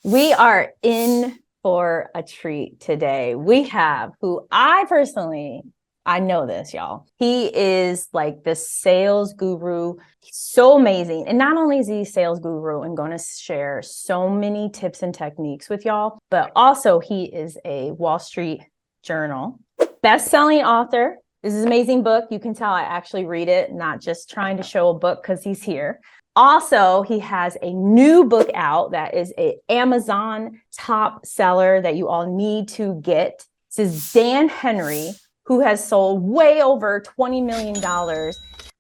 We are in for a treat today. We have who I know this, y'all. He is like the sales guru. He's so amazing. And not only is he a sales guru and going to share so many tips and techniques with y'all, but also he is a Wall Street Journal best-selling author. This is an amazing book. You can tell I actually read it, not just trying to show a book because he's here. Also, he has a new book out that is an Amazon top seller that you all need to get. This is Dan Henry, who has sold way over $20 million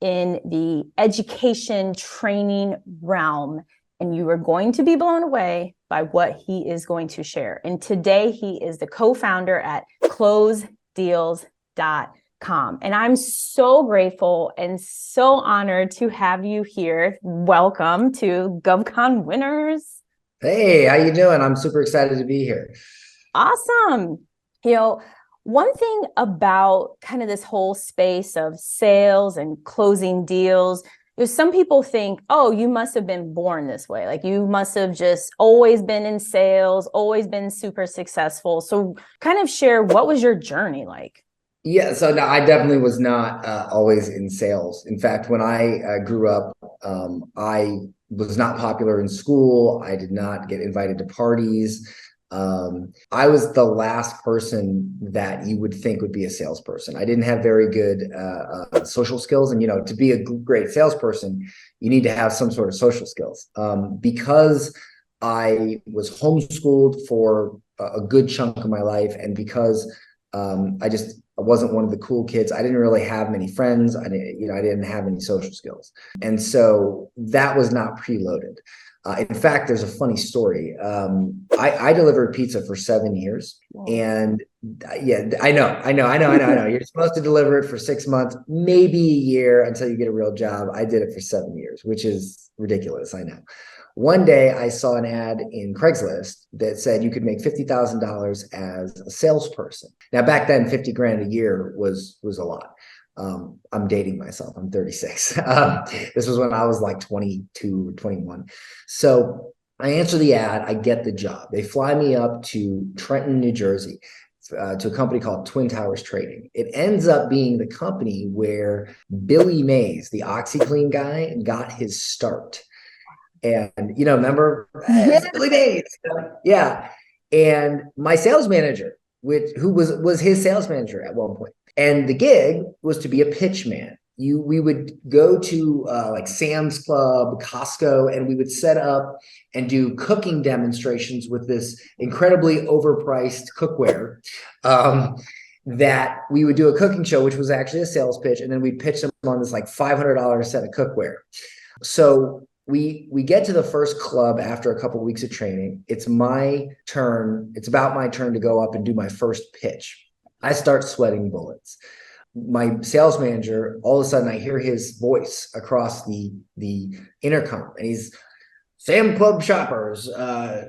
in the education training realm. And you are going to be blown away by what he is going to share. And today he is the co-founder at closedeals.com. And I'm so grateful and so honored to have you here. Welcome to GovCon winners. Hey, how you doing? I'm super excited to be here. Awesome. One thing about kind of this whole space of sales and closing deals is some people think, oh, you must have been born this way. Like you must have just always been in sales, always been super successful. So kind of share, what was your journey like? Yeah, so no, I definitely was not always in sales. In fact, when I grew up, I was not popular in school. I did not get invited to parties. I was the last person that you would think would be a salesperson. I didn't have very good social skills. And, to be a great salesperson, you need to have some sort of social skills. Because I was homeschooled for a good chunk of my life, and because I wasn't one of the cool kids. I didn't really have many friends. I didn't have any social skills. And so that was not preloaded. In fact, there's a funny story. I delivered pizza for 7 years. Whoa. And yeah, I know. You're supposed to deliver it for 6 months, maybe a year until you get a real job. I did it for 7 years, which is ridiculous. I know. One day I saw an ad in Craigslist that said you could make $50,000 as a salesperson. Now, back then, 50 grand a year was a lot. I'm dating myself. I'm 36. This was when I was like 22 or 21. So I answer the ad. I get the job. They fly me up to Trenton, New Jersey, to a company called Twin Towers Trading. It ends up being the company where Billy Mays, the OxyClean guy, got his start. And, remember, Billy Mays. Yeah. And my sales manager, who was his sales manager at one point. And the gig was to be a pitch man. We would go to like SAM.GOV, Costco, and we would set up and do cooking demonstrations with this incredibly overpriced cookware. That we would do a cooking show, which was actually a sales pitch, and then we'd pitch them on this like $500 set of cookware. So we get to the first club after a couple of weeks of training. It's my turn. It's about my turn to go up and do my first pitch. I start sweating bullets. My sales manager, all of a sudden I hear his voice across the intercom, and he's, "Sam Club shoppers,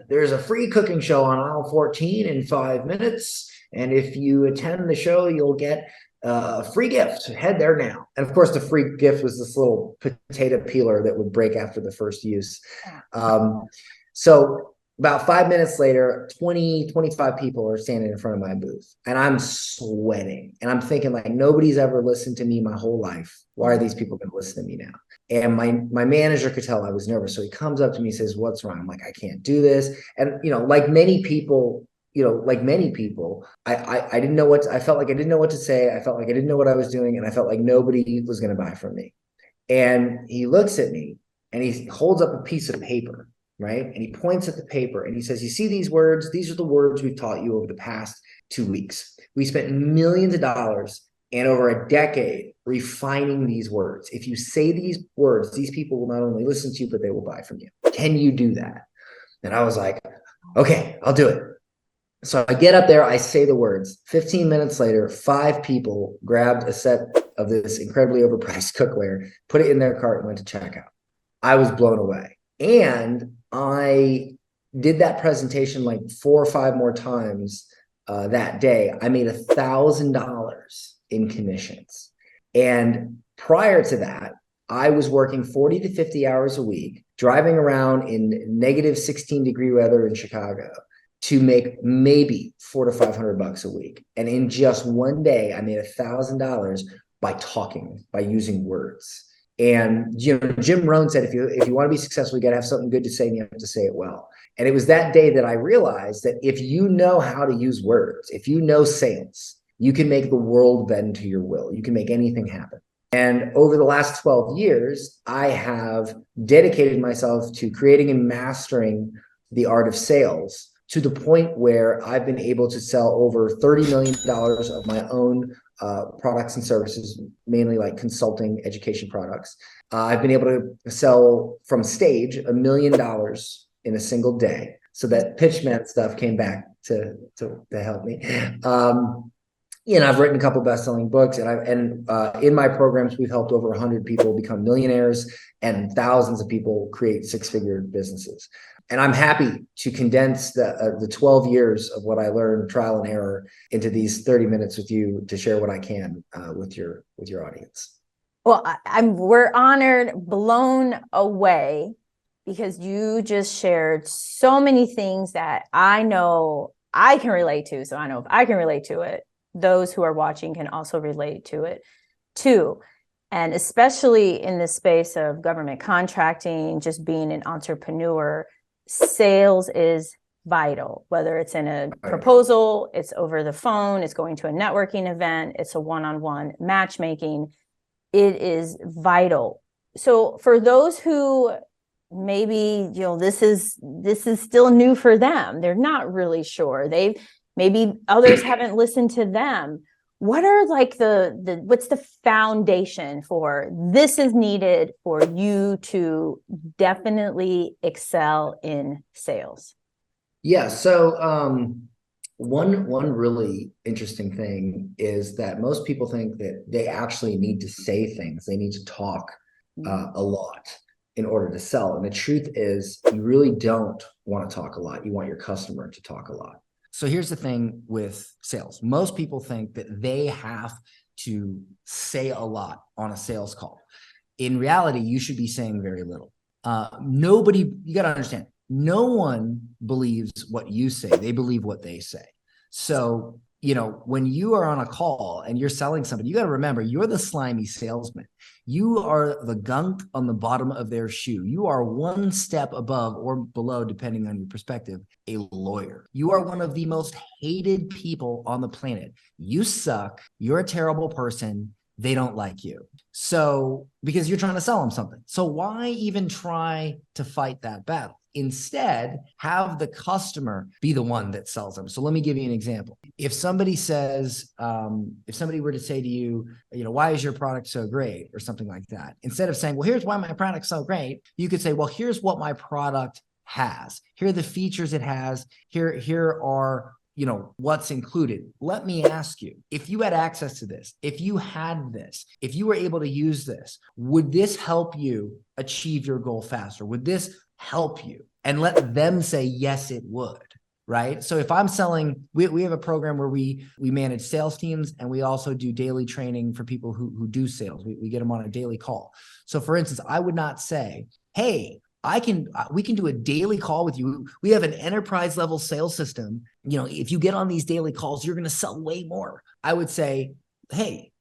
there's a free cooking show on aisle 14 in 5 minutes. And if you attend the show, you'll get a free gift. Head there now." And of course, the free gift was this little potato peeler that would break after the first use. So about 5 minutes later, 25 people are standing in front of my booth, and I'm sweating. And I'm thinking, like, nobody's ever listened to me my whole life. Why are these people going to listen to me now? And my manager could tell I was nervous. So he comes up to me and says, "What's wrong?" I'm like, "I can't do this." And, like many people, I didn't know I felt like I didn't know what to say. I felt like I didn't know what I was doing. And I felt like nobody was going to buy from me. And he looks at me and he holds up a piece of paper, right? And he points at the paper and he says, "You see these words? These are the words we've taught you over the past 2 weeks. We spent millions of dollars and over a decade refining these words. If you say these words, these people will not only listen to you, but they will buy from you. Can you do that?" And I was like, "Okay, I'll do it." So I get up there, I say the words. 15 minutes later, 5 people grabbed a set of this incredibly overpriced cookware, put it in their cart, and went to checkout. I was blown away. And I did that presentation like 4 or 5 more times that day. I made $1,000 in commissions. And prior to that, I was working 40 to 50 hours a week, driving around in negative 16-degree weather in Chicago to make maybe $400 to $500 a week. And in just one day, I made $1,000 by talking, by using words. And Jim Rohn said, if you want to be successful, you got to have something good to say, and you have to say it well. And it was that day that I realized that if you know how to use words, if you know sales, you can make the world bend to your will. You can make anything happen. And over the last 12 years, I have dedicated myself to creating and mastering the art of sales to the point where I've been able to sell over $30 million of my own products and services, mainly like consulting, education products. I've been able to sell from stage $1 million in a single day. So that pitchman stuff came back to help me. I've written a couple best-selling books, and in my programs, we've helped over 100 people become millionaires and thousands of people create six-figure businesses. And I'm happy to condense the 12 years of what I learned, trial and error, into these 30 minutes with you to share what I can with your audience. Well, we're honored, blown away, because you just shared so many things that I know I can relate to. So I know if I can relate to it, those who are watching can also relate to it too. And especially in the space of government contracting, just being an entrepreneur, sales is vital, whether it's in a proposal, it's over the phone, it's going to a networking event, it's a one-on-one matchmaking. It is vital. So for those who maybe, this is still new for them, they're not really sure, maybe others haven't listened to them. What are like what's the foundation for this is needed for you to definitely excel in sales? Yeah. So one really interesting thing is that most people think that they actually need to say things. They need to talk a lot in order to sell. And the truth is, you really don't want to talk a lot. You want your customer to talk a lot. So here's the thing with sales. Most people think that they have to say a lot on a sales call. In reality, you should be saying very little. You got to understand, no one believes what you say. They believe what they say. So, when you are on a call and you're selling somebody, you got to remember, you're the slimy salesman. You are the gunk on the bottom of their shoe. You are one step above or below, depending on your perspective, a lawyer. You are one of the most hated people on the planet. You suck. You're a terrible person. They don't like you. So, because you're trying to sell them something. So why even try to fight that battle? Instead, have the customer be the one that sells them. So let me give you an example. If somebody were to say to you, why is your product so great, or something like that, instead of saying, well, here's why my product's so great, you could say, well, here's what my product has. Here are the features it has. Here are what's included. Let me ask you, if you had access to this, if you had this, if you were able to use this, would this help you achieve your goal faster? Would this help you? And let them say, yes, it would. Right. So if I'm selling, we have a program where we manage sales teams, and we also do daily training for people who do sales. We get them on a daily call. So for instance, I would not say, hey, we can do a daily call with you. We have an enterprise level sales system. If you get on these daily calls, you're going to sell way more. I would say, hey,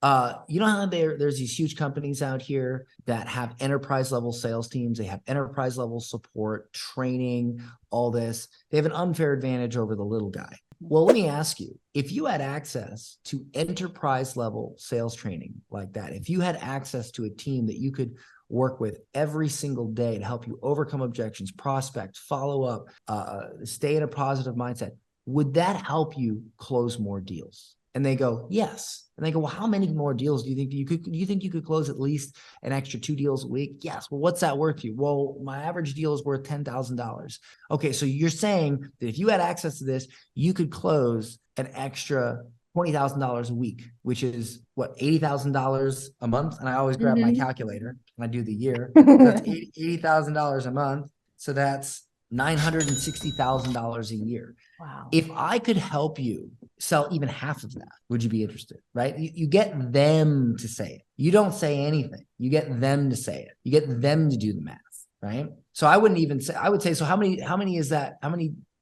you know how there's these huge companies out here that have enterprise level sales teams. They have enterprise level support, training, all this. They have an unfair advantage over the little guy. Well, let me ask you, if you had access to enterprise level sales training like that, if you had access to a team that you could work with every single day to help you overcome objections, prospect, follow up, stay in a positive mindset, would that help you close more deals? And they go, yes. And they go, well, how many more deals do you think you could close at least an extra 2 deals a week? Yes. Well, what's that worth to you? Well, my average deal is worth $10,000. Okay. So you're saying that if you had access to this, you could close an extra $20,000 a week, which is what, $80,000 a month. And I always grab my calculator and I do the year. So that's $80,000 a month. So that's $960,000 a year. Wow. If I could help you sell even half of that? Would you be interested? Right? You get them to say it. You don't say anything. You get them to say it. You get them to do the math, right? So I wouldn't even say, I would say, so how many is that?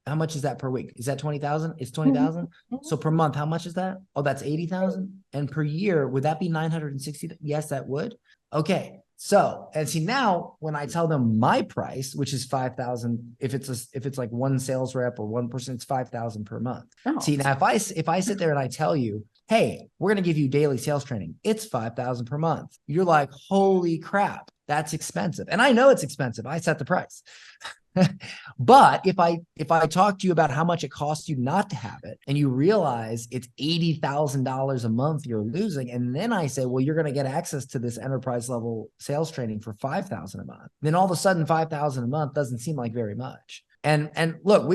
How much is that per week? Is that 20,000? It's 20,000. So per month, how much is that? Oh, that's 80,000. And per year, would that be 960? Yes, that would. Okay. So, and see now when I tell them my price, which is 5,000, if it's like one sales rep or one person, it's 5,000 per month. Oh. See, now if I sit there and I tell you, hey, we're going to give you daily sales training, it's 5,000 per month. You're like, holy crap, that's expensive. And I know it's expensive. I set the price. But if I talk to you about how much it costs you not to have it, and you realize it's $80,000 a month you're losing, and then I say, well, you're going to get access to this enterprise level sales training for 5,000 a month, then all of a sudden 5,000 a month doesn't seem like very much. And look,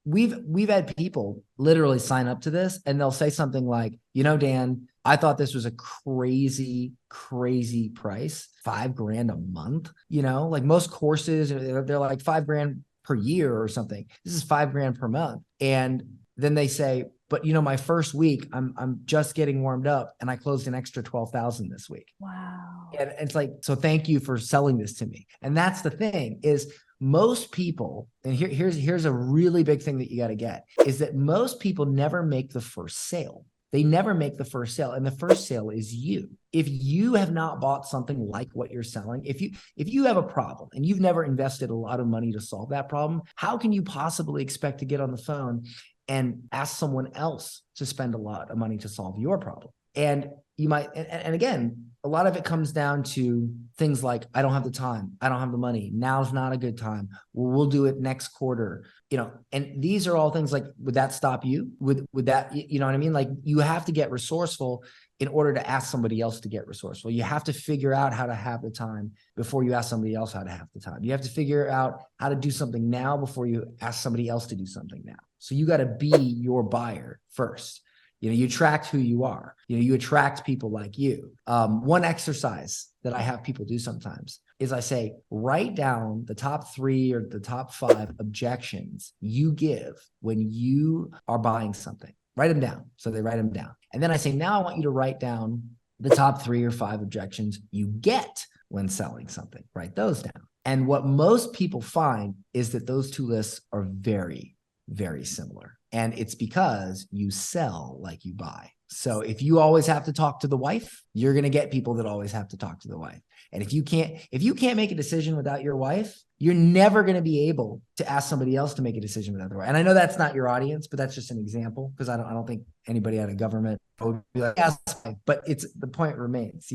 we've had people literally sign up to this, and they'll say something like, Dan, I thought this was a crazy price, $5,000 a month. Like most courses, they're like $5,000 per year or something. This is $5,000 per month. And then they say, but my first week, I'm just getting warmed up, and I closed an extra 12,000 this week. Wow. And it's like, so thank you for selling this to me. And that's the thing is, most people, and here's a really big thing that you got to get, is that most people never make the first sale. They never make the first sale. And the first sale is you. If you have not bought something like what you're selling, if you have a problem and you've never invested a lot of money to solve that problem, how can you possibly expect to get on the phone and ask someone else to spend a lot of money to solve your problem? And you might, and again, a lot of it comes down to things like, I don't have the time. I don't have the money. Now's not a good time. We'll do it next quarter, and these are all things like, would that stop you? Would that, you know what I mean? Like, you have to get resourceful in order to ask somebody else to get resourceful. You have to figure out how to have the time before you ask somebody else how to have the time. You have to figure out how to do something now before you ask somebody else to do something now. So you got to be your buyer first. You attract who you are. You attract people like you. One exercise that I have people do sometimes is I say, write down the top 3 or the top 5 objections you give when you are buying something. Write them down. So they write them down. And then I say, now I want you to write down the top 3 or 5 objections you get when selling something. Write those down. And what most people find is that those 2 lists are very, very similar. And it's because you sell like you buy. So if you always have to talk to the wife, you're going to get people that always have to talk to the wife. And if you can't make a decision without your wife, you're never going to be able to ask somebody else to make a decision without their wife. And I know that's not your audience, but that's just an example, because I don't think anybody out of government would be like, yes, but the point remains,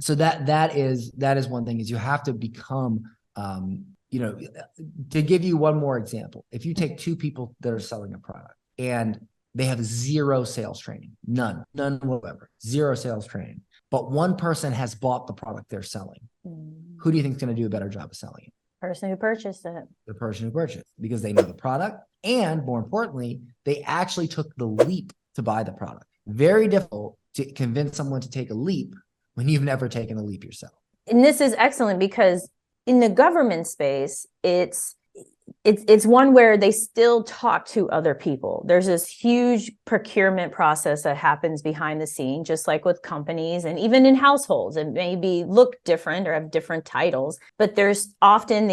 So that is one thing, is you have to become, to give you one more example, if you take 2 people that are selling a product and they have 0 sales training, none whatsoever, 0 sales training, but one person has bought the product they're selling, who do you think is going to do a better job of selling it? Person who purchased it. The person who purchased, because they know the product, and more importantly, they actually took the leap to buy the product. Very difficult to convince someone to take a leap when you've never taken a leap yourself. And this is excellent, because in the government space, it's one where they still talk to other people. There's this huge procurement process that happens behind the scene, just like with companies and even in households. It may look different or have different titles, but there's often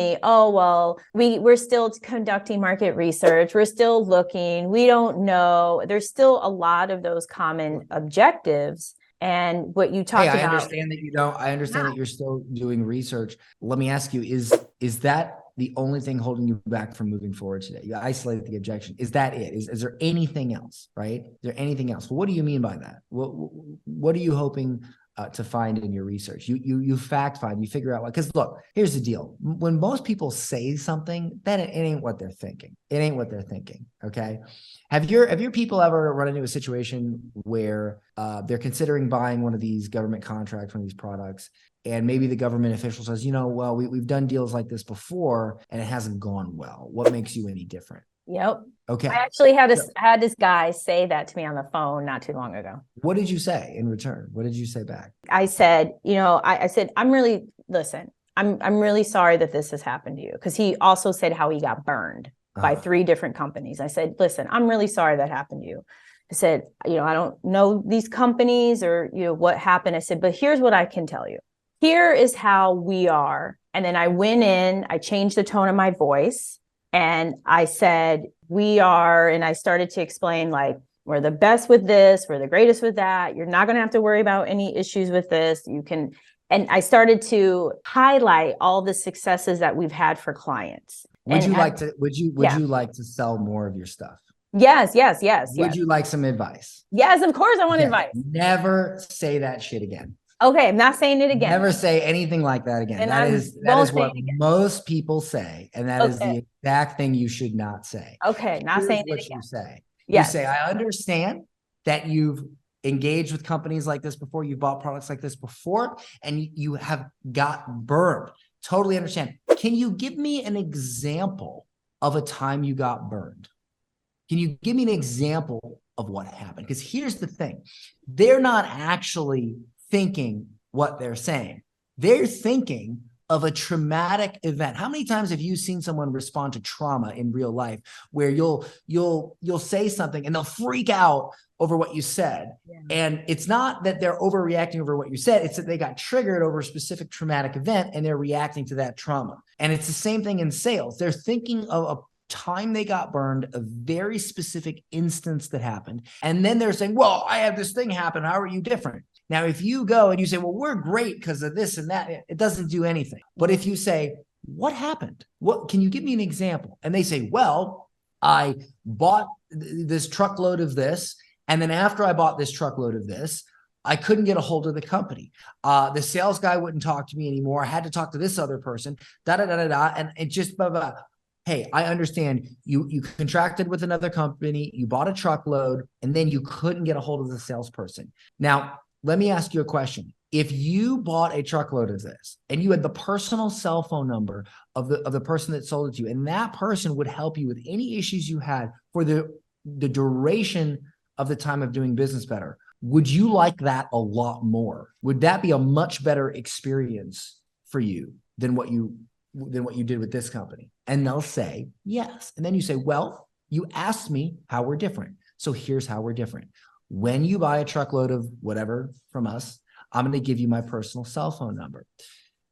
we're still conducting market research. We're still looking. We don't know. There's still a lot of those common objectives. And what you talked about. I understand that you don't. I understand that you're still doing research. Let me ask you: is that the only thing holding you back from moving forward today? You isolated the objection. Is that it? Is there anything else? Right? Is there anything else? Well, what do you mean by that? What are you hoping to find in your research? You fact find. You figure out because look, here's the deal. When most people say something, then it ain't what they're thinking. It ain't what they're thinking. Okay. Have your people ever run into a situation where they're considering buying one of these government contracts, one of these products, and maybe the government official says, well, we've done deals like this before and it hasn't gone well. What makes you any different? Yep. Okay. I actually had this guy say that to me on the phone not too long ago. What did you say in return? What did you say back? I said, I said, I'm really sorry that this has happened to you. Because he also said how he got burned by 3 different companies. I said, listen, I'm really sorry that happened to you. I said, I don't know these companies or, what happened. I said, but here's what I can tell you. Here is how we are. And then I went in, I changed the tone of my voice and I said, we are, and I started to explain like, we're the best with this, we're the greatest with that. You're not going to have to worry about any issues with this. You can, and I started to highlight all the successes that we've had for clients. Would you like to sell more of your stuff? Yes. Would you like some advice? Yes, of course I want advice. Never say that shit again. Okay, I'm not saying it again. Never say anything like that again. And that is what most people say. And that is the exact thing you should not say. Okay, not Here's saying what it again. You say. Yes. You say, I understand that you've engaged with companies like this before, you've bought products like this before, and you have got burned. Totally understand. Can you give me an example of a time you got burned? Can you give me an example of what happened? Because here's the thing. They're not actually thinking what they're saying. They're thinking of a traumatic event. How many times have you seen someone respond to trauma in real life where you'll say something and they'll freak out over what you said? Yeah. And it's not that they're overreacting over what you said. It's that they got triggered over a specific traumatic event and they're reacting to that trauma. And it's the same thing in sales. They're thinking of a time they got burned, a very specific instance that happened. And then they're saying, well, I had this thing happen. How are you different? Now, if you go and you say, well, we're great because of this and that, it doesn't do anything. But if you say, what happened? What can you give me an example? And they say, well, I bought this truckload of this. And then after I bought this truckload of this, I couldn't get a hold of the company. The sales guy wouldn't talk to me anymore. I had to talk to this other person, and it just blah, blah. Hey, I understand you contracted with another company, you bought a truckload, and then you couldn't get a hold of the salesperson. Now, let me ask you a question. If you bought a truckload of this and you had the personal cell phone number of the person that sold it to you, and that person would help you with any issues you had for the duration of the time of doing business better, would you like that a lot more? Would that be a much better experience for you than what you did with this company? And they'll say, yes. And then you say, well, you asked me how we're different. So here's how we're different. When you buy a truckload of whatever from us, I'm going to give you my personal cell phone number.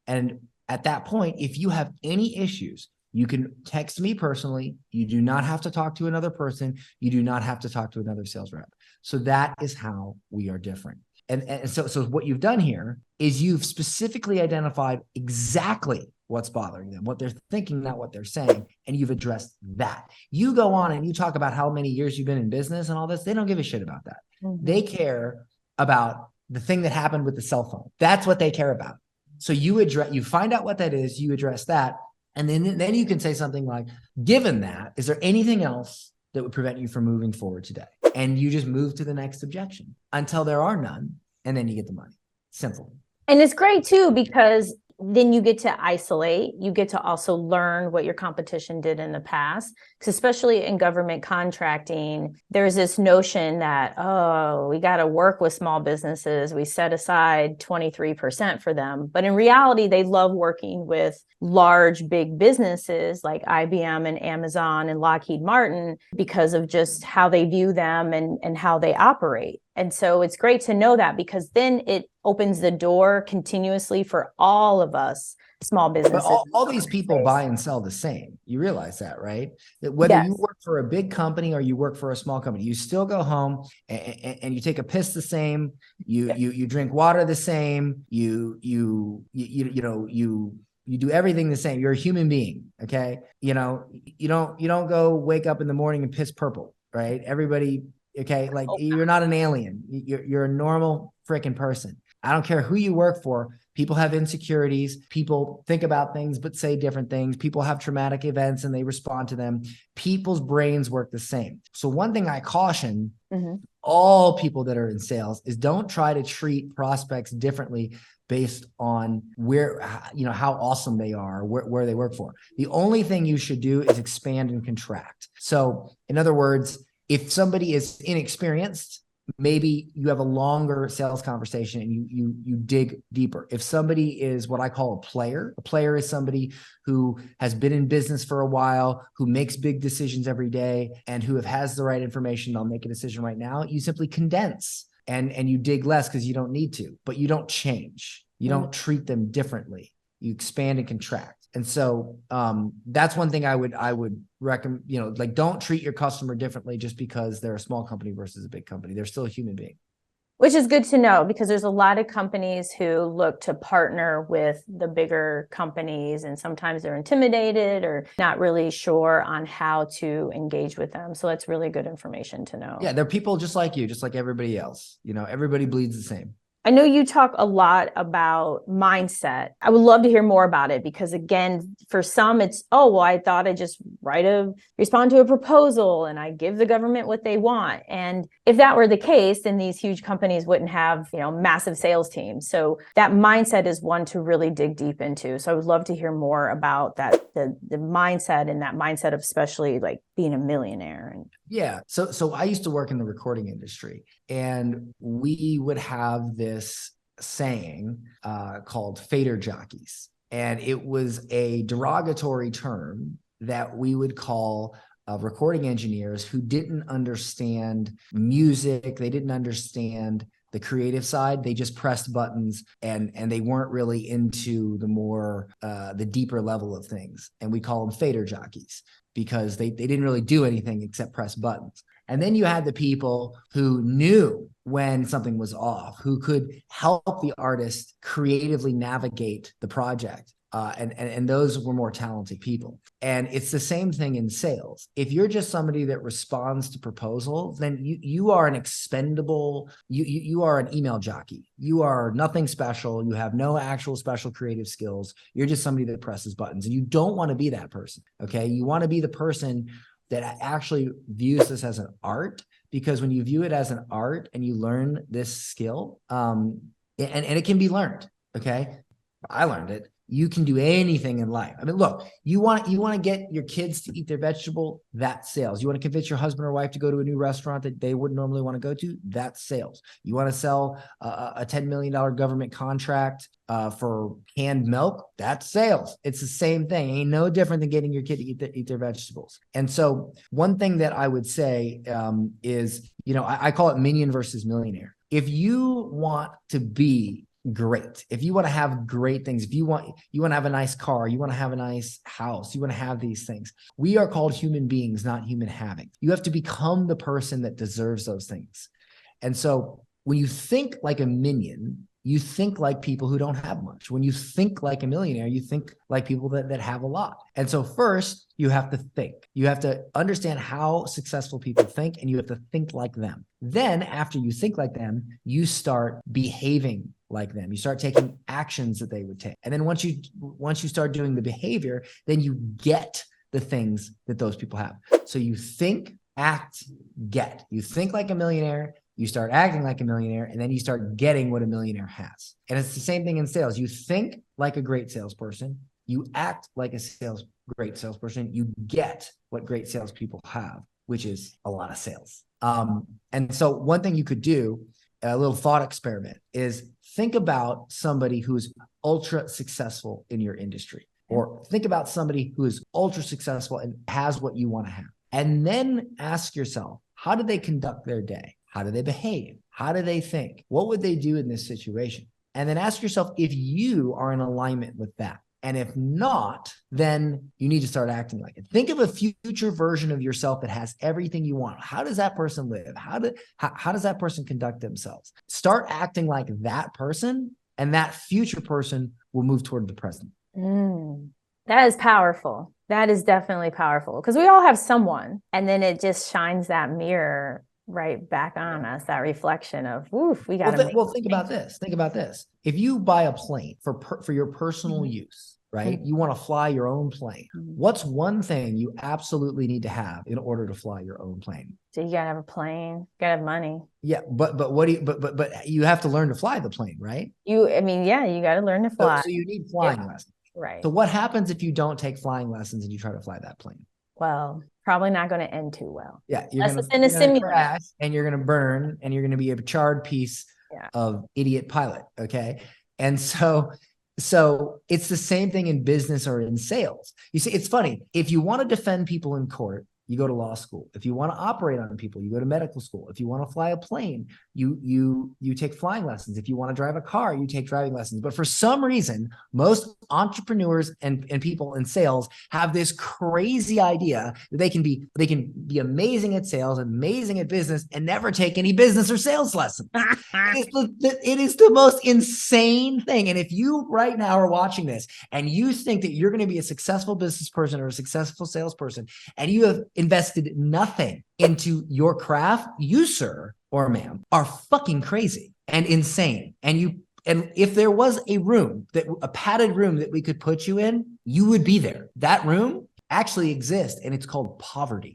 And at that point, if you have any issues, you can text me personally. You do not have to talk to another person. You do not have to talk to another sales rep. So that is how we are different. And so what you've done here is you've specifically identified exactly what's bothering them, what they're thinking, not what they're saying, and you've addressed that. You go on and you talk about how many years you've been in business and all this. They don't give a shit about that. Mm-hmm. They care about the thing that happened with the cell phone. That's what they care about. So you find out what that is, you address that, and then you can say something like, given that, is there anything else that would prevent you from moving forward today? And you just move to the next objection until there are none, and then you get the money. Simple. And it's great too, because then you get to isolate, you get to also learn what your competition did in the past. Because especially in government contracting, there's this notion that, oh, we got to work with small businesses. We set aside 23% for them. But in reality, they love working with large, big businesses like IBM and Amazon and Lockheed Martin because of just how they view them and how they operate. And so it's great to know that, because then it opens the door continuously for all of us small businesses. But all these people buy and sell the same. You realize that, right? That whether you work for a big company or you work for a small company, you still go home and you take a piss the same. You drink water the same. You do everything the same. You're a human being. Okay. You don't go wake up in the morning and piss purple, right? Everybody. Okay. Like you're not an alien. You're a normal freaking person. I don't care who you work for. People have insecurities. People think about things, but say different things. People have traumatic events and they respond to them. People's brains work the same. So one thing I caution all people that are in sales is don't try to treat prospects differently based on how awesome they are, where they work for. The only thing you should do is expand and contract. So in other words, if somebody is inexperienced maybe you have a longer sales conversation and you dig deeper. If somebody is what I call a player is somebody who has been in business for a while, who makes big decisions every day, and who has the right information, they'll make a decision right now. You simply condense and you dig less because you don't need to, but you don't change. You don't treat them differently. You expand and contract. And so that's one thing I would recommend, like, don't treat your customer differently just because they're a small company versus a big company. They're still a human being. Which is good to know, because there's a lot of companies who look to partner with the bigger companies, and sometimes they're intimidated or not really sure on how to engage with them. So that's really good information to know. Yeah, they're people just like you, just like everybody else. Everybody bleeds the same. I know you talk a lot about mindset. I would love to hear more about it, because again, for some it's, oh, well, I thought I just respond to a proposal and I give the government what they want. And if that were the case, then these huge companies wouldn't have, massive sales teams. So that mindset is one to really dig deep into. So I would love to hear more about that, the mindset, and that mindset of especially like being a millionaire. And yeah. So I used to work in the recording industry, and we would have this saying called fader jockeys. And it was a derogatory term that we would call recording engineers who didn't understand music. They didn't understand the creative side. They just pressed buttons, and they weren't really into the deeper level of things. And we call them fader jockeys, because they didn't really do anything except press buttons. And then you had the people who knew when something was off, who could help the artist creatively navigate the project. And those were more talented people. And it's the same thing in sales. If you're just somebody that responds to proposals, then you are an expendable, you are an email jockey. You are nothing special. You have no actual special creative skills. You're just somebody that presses buttons, and you don't want to be that person. Okay. You want to be the person that actually views this as an art, because when you view it as an art and you learn this skill, and it can be learned. Okay. I learned it. You can do anything in life. I mean, look, you want to get your kids to eat their vegetable, that's sales. You want to convince your husband or wife to go to a new restaurant that they wouldn't normally want to go to, that's sales. You want to sell a $10 million government contract for canned milk, that's sales. It's the same thing. Ain't no different than getting your kid to eat their vegetables. And so one thing that I would say is, I call it minion versus millionaire. If you want to be great, if you want to have great things, if you want to have a nice car, you want to have a nice house, you want to have these things, we are called human beings, not human having. You have to become the person that deserves those things. And so when you think like a minion, you think like people who don't have much. When you think like a millionaire, you think like people that have a lot. And so first, you have to think. You have to understand how successful people think, and you have to think like them. Then after you think like them, you start behaving like them. You start taking actions that they would take. And then once you start doing the behavior, then you get the things that those people have. So you think, act, get. You think like a millionaire, you start acting like a millionaire, and then you start getting what a millionaire has. And it's the same thing in sales. You think like a great salesperson, you act like a great salesperson, you get what great salespeople have, which is a lot of sales. And so one thing you could do, a little thought experiment, is think about somebody who's ultra successful in your industry, or think about somebody who is ultra successful and has what you want to have. And then ask yourself, how do they conduct their day? How do they behave? How do they think? What would they do in this situation? And then ask yourself if you are in alignment with that. And if not, then you need to start acting like it. Think of a future version of yourself that has everything you want. How does that person live? How does that person conduct themselves? Start acting like that person, and that future person will move toward the present. That is powerful. That is definitely powerful, because we all have someone, and then it just shines that mirror right back on us, that reflection of, oof, we got to think about this. Think about this. If you buy a plane for your personal use, right? You want to fly your own plane. What's one thing you absolutely need to have in order to fly your own plane? So you gotta have a plane, you gotta have money. Yeah, but you have to learn to fly the plane, right? You gotta learn to fly. So you need flying lessons. Right. So what happens if you don't take flying lessons and you try to fly that plane? well, probably not going to end too well. Yeah, Unless it's in a simulator. crash and you're gonna burn and you're gonna be a charred piece of idiot pilot. Okay. And so it's the same thing in business or in sales. You see, it's funny. If you want to defend people in court, you go to law school. If you want to operate on people, you go to medical school. If you want to fly a plane, you take flying lessons. If you want to drive a car, you take driving lessons. But for some reason, most entrepreneurs and people in sales have this crazy idea that they can be amazing at sales, amazing at business, and never take any business or sales lessons. It is the most insane thing. And if you right now are watching this and you think that you're going to be a successful business person or a successful salesperson, and you have invested nothing into your craft, you, sir or ma'am, are fucking crazy and insane. And if there was a padded room that we could put you in, you would be there. That room actually exists, and it's called poverty.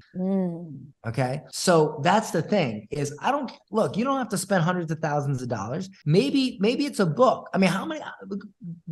Okay. So that's the thing is, you don't have to spend hundreds of thousands of dollars. Maybe it's a book. I mean,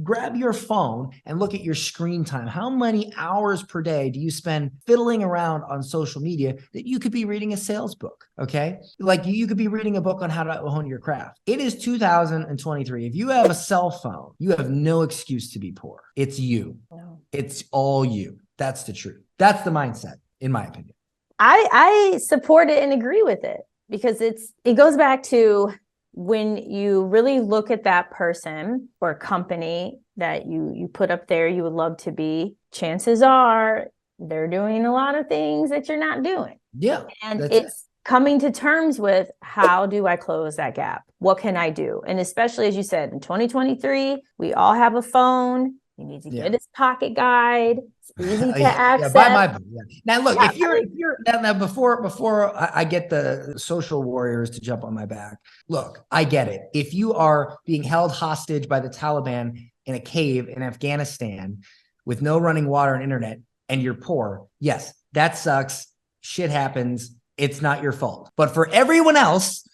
grab your phone and look at your screen time. How many hours per day do you spend fiddling around on social media that you could be reading a sales book? Okay. Like you could be reading a book on how to hone your craft. It is 2023. If you have a cell phone, you have no excuse to be poor. It's you. No. It's all you. That's the truth. That's the mindset, in my opinion. I support it and agree with it, because it goes back to when you really look at that person or company that you put up there you would love to be, chances are they're doing a lot of things that you're not doing. Yeah. And it's coming to terms with, how do I close that gap? What can I do? And especially, as you said, in 2023, we all have a phone. You need to get his pocket guide. It's easy to access. Buy my book. Yeah. Now, look, if you're now before I get the social warriors to jump on my back, look, I get it. If you are being held hostage by the Taliban in a cave in Afghanistan with no running water and internet, and you're poor, yes, that sucks. Shit happens. It's not your fault. But for everyone else,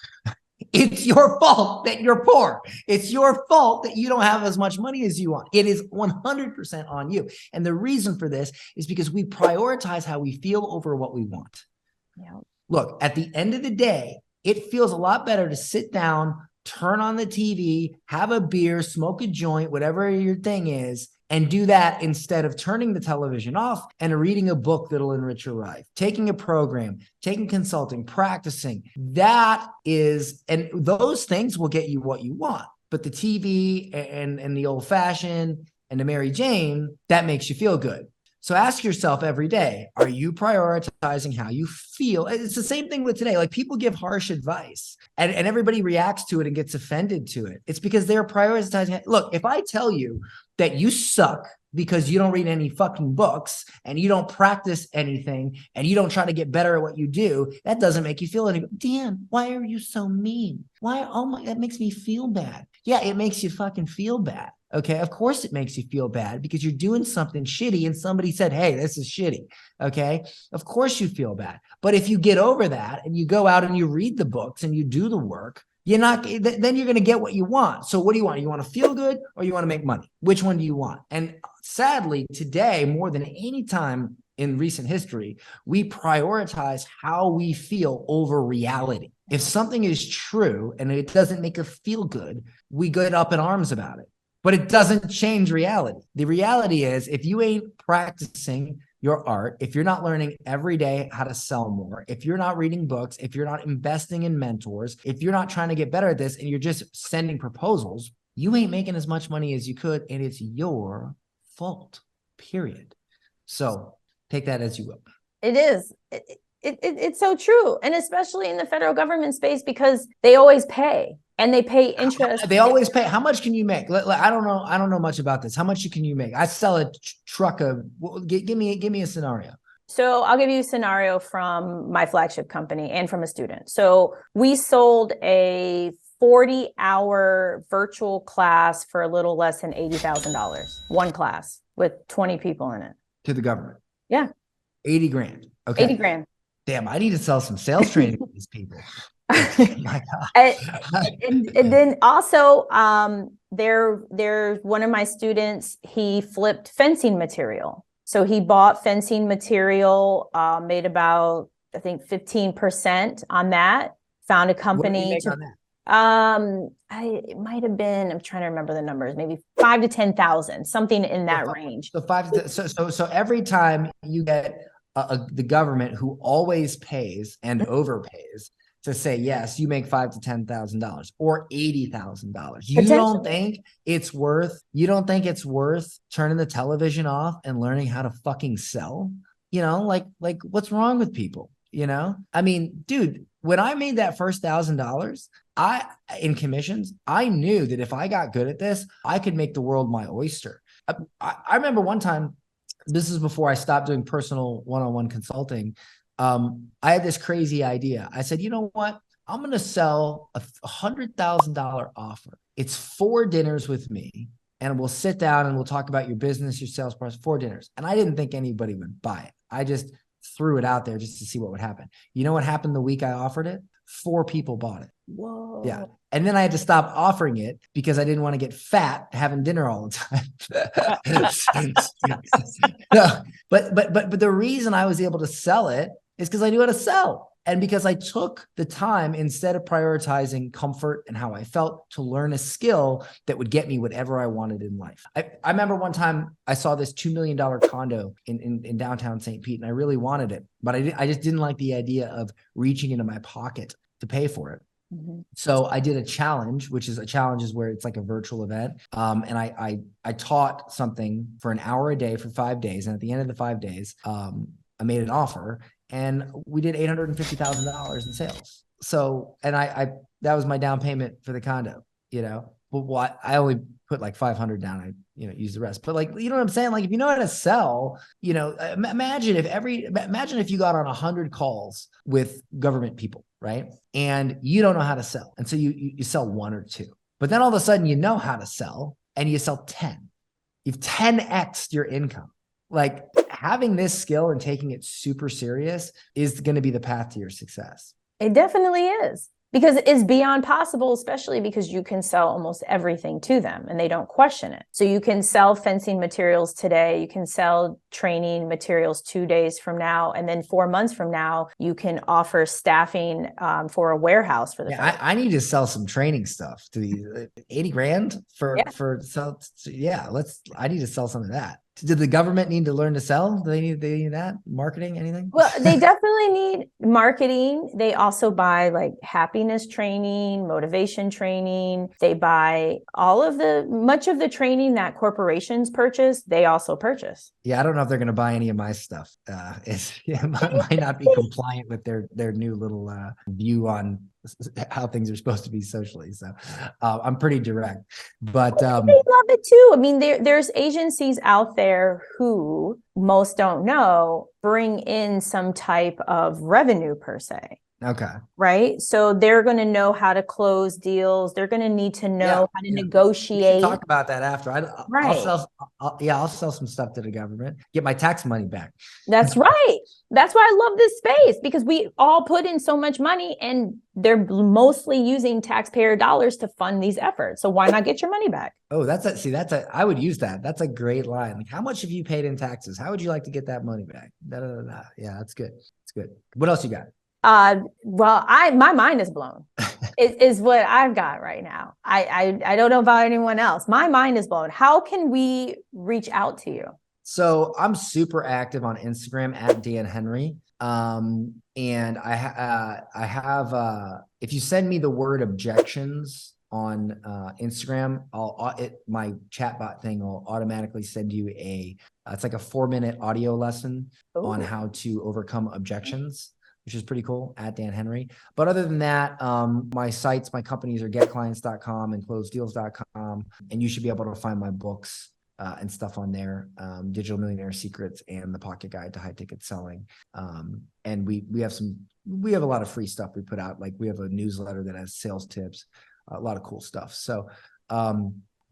it's your fault that you're poor. It's your fault that you don't have as much money as you want. It is 100% on you. And the reason for this is because we prioritize how we feel over what we want. Yeah. Look, at the end of the day, it feels a lot better to sit down, turn on the TV, have a beer, smoke a joint, whatever your thing is, and do that instead of turning the television off and reading a book that'll enrich your life, taking a program, taking consulting, practicing. That is, and those things will get you what you want. But the TV and the old fashioned and the Mary Jane, that makes you feel good. So ask yourself every day, are you prioritizing how you feel? It's the same thing with today. Like, people give harsh advice and everybody reacts to it and gets offended to it. It's because they're prioritizing it. Look, if I tell you that you suck because you don't read any fucking books and you don't practice anything and you don't try to get better at what you do, that doesn't make you feel any. Dan, why are you so mean? Why? Oh my, that makes me feel bad. Yeah, it makes you fucking feel bad. Okay, of course it makes you feel bad because you're doing something shitty and somebody said, hey, this is shitty. Okay, of course you feel bad. But if you get over that and you go out and you read the books and you do the work, then you're going to get what you want. So what do you want? You want to feel good or you want to make money? Which one do you want? And sadly, today, more than any time in recent history, we prioritize how we feel over reality. If something is true and it doesn't make us feel good, we get up in arms about it. But it doesn't change reality. The reality is, if you ain't practicing your art, if you're not learning every day how to sell more, if you're not reading books, if you're not investing in mentors, if you're not trying to get better at this and you're just sending proposals, you ain't making as much money as you could, and it's your fault, period. So take that as you will. It is. It's so true. And especially in the federal government space, because they always pay. And they pay interest. They always pay. How much can you make? I don't know much about this. How much can you make? I sell a truck of. Give me a scenario. So I'll give you a scenario from my flagship company and from a student. So we sold a 40-hour virtual class for a little less than $80,000. One class with 20 people in it. To the government. Yeah. 80 grand. Okay. 80 grand. Damn, I need to sell some sales training to these people. Oh my God. and then also there's one of my students, he flipped fencing material. So he bought fencing material, made about, I think 15% on that, found a What did you company make to, on that? it might have been, I'm trying to remember the numbers, maybe 5 to 10,000, something in that range. So every time you get the government, who always pays and overpays, to say yes, you make $5,000 to $10,000 or $80,000. You don't think it's worth turning the television off and learning how to fucking sell? Like what's wrong with people? I mean, dude, when I made that first $1,000, in commissions, I knew that if I got good at this, I could make the world my oyster. I remember one time, this is before I stopped doing personal one-on-one consulting. I had this crazy idea. I said, you know what? I'm going to sell a $100,000 offer. It's 4 dinners with me, and we'll sit down and we'll talk about your business, your sales process, 4 dinners. And I didn't think anybody would buy it. I just threw it out there just to see what would happen. You know what happened the week I offered it? 4 people bought it. Whoa. Yeah. And then I had to stop offering it because I didn't want to get fat having dinner all the time. No, but the reason I was able to sell it is because I knew how to sell. And because I took the time, instead of prioritizing comfort and how I felt, to learn a skill that would get me whatever I wanted in life. I remember one time I saw this $2 million condo in downtown St. Pete, and I really wanted it, but I just didn't like the idea of reaching into my pocket to pay for it. Mm-hmm. So I did a challenge, where it's like a virtual event. And I taught something for an hour a day for 5 days. And at the end of the 5 days, I made an offer, and we did $850,000 in sales. So, and I that was my down payment for the condo, but I only put like 500 down. I, use the rest, but you know what I'm saying? Like, if you know how to sell, imagine if you got on 100 calls with government people, right? And you don't know how to sell. And so you sell 1 or 2, but then all of a sudden, you know how to sell and you sell 10, you've 10x'd your income. Like, having this skill and taking it super serious is going to be the path to your success. It definitely is, because it's beyond possible, especially because you can sell almost everything to them and they don't question it. So you can sell fencing materials today, you can sell training materials 2 days from now, and then 4 months from now, you can offer staffing for a warehouse for the family. I need to sell some training stuff to the 80 grand for sell. Yeah, I need to sell some of that. Did the government need to learn to sell? Do they need that? Marketing, anything? Well, they definitely need marketing. They also buy like happiness training, motivation training. They buy much of the training that corporations purchase, they also purchase. Yeah, I don't know if they're going to buy any of my stuff. It might not be compliant with their new little view on how things are supposed to be socially. So I'm pretty direct, but they love it too. I mean, there's agencies out there who, most don't know, bring in some type of revenue per se. Okay. Right. So they're going to know how to close deals. They're going to need to know how to negotiate. We'll talk about that after. I'll sell some stuff to the government, get my tax money back. That's right. That's why I love this space, because we all put in so much money and they're mostly using taxpayer dollars to fund these efforts. So why not get your money back? Oh, I would use that. That's a great line. Like, how much have you paid in taxes? How would you like to get that money back? Yeah, that's good. It's good. What else you got? Well, my mind is blown. is what I've got right now. I don't know about anyone else. My mind is blown. How can we reach out to you? So I'm super active on Instagram at Dan Henry. And I have if you send me the word objections on Instagram, my chatbot thing will automatically send you it's like a 4-minute audio lesson on how to overcome objections, which is pretty cool, at Dan Henry. But other than that, my companies are getclients.com and closedeals.com. And you should be able to find my books and stuff on there, Digital Millionaire Secrets and The Pocket Guide to High Ticket Selling. And we have a lot of free stuff we put out. Like, we have a newsletter that has sales tips, a lot of cool stuff. So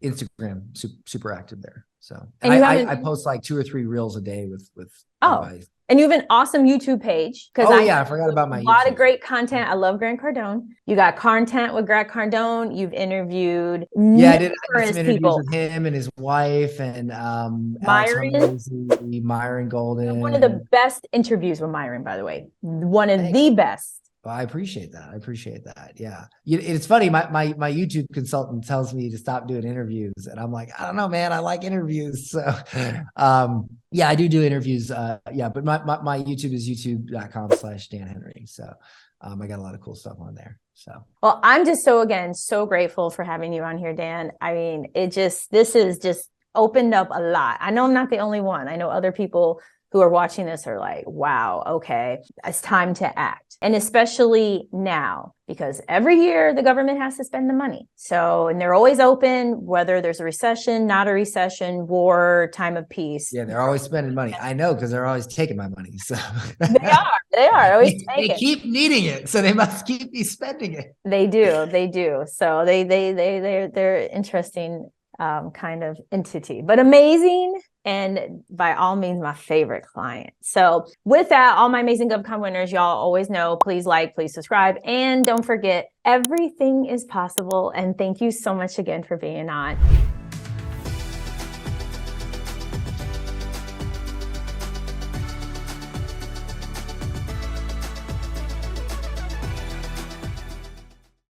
Instagram, super active there. So, and I post like 2 or 3 reels a day with advice. And you have an awesome YouTube page. Oh yeah, I forgot about my YouTube. A lot YouTube. of great content. I love Grant Cardone. You got content with Grant Cardone. You've interviewed I did some interviews people. with him and his wife and Alex Myron. Hormozy, Myron Golden. One of the best interviews with Myron, by the way. One of the best. Well, I appreciate that. Yeah. It's funny. My YouTube consultant tells me to stop doing interviews. And I'm like, I don't know, man. I like interviews. So, yeah, I do interviews. But my YouTube is youtube.com/Dan Henry. So, I got a lot of cool stuff on there. So, well, I'm just so grateful for having you on here, Dan. I mean, this is just opened up a lot. I know I'm not the only one. I know other people who are watching this are like, wow, okay, it's time to act. And especially now, because every year the government has to spend the money. So, and they're always open, whether there's a recession, not a recession, war, time of peace. Yeah, they're always spending money. I know, because they're always taking my money. So they are always taking. They keep needing it, so they must keep me spending it. They do. So they're interesting kind of entity, but amazing. And by all means, my favorite client. So with that, all my amazing GovCon winners, y'all always know, please like, please subscribe. And don't forget, everything is possible. And thank you so much again for being on.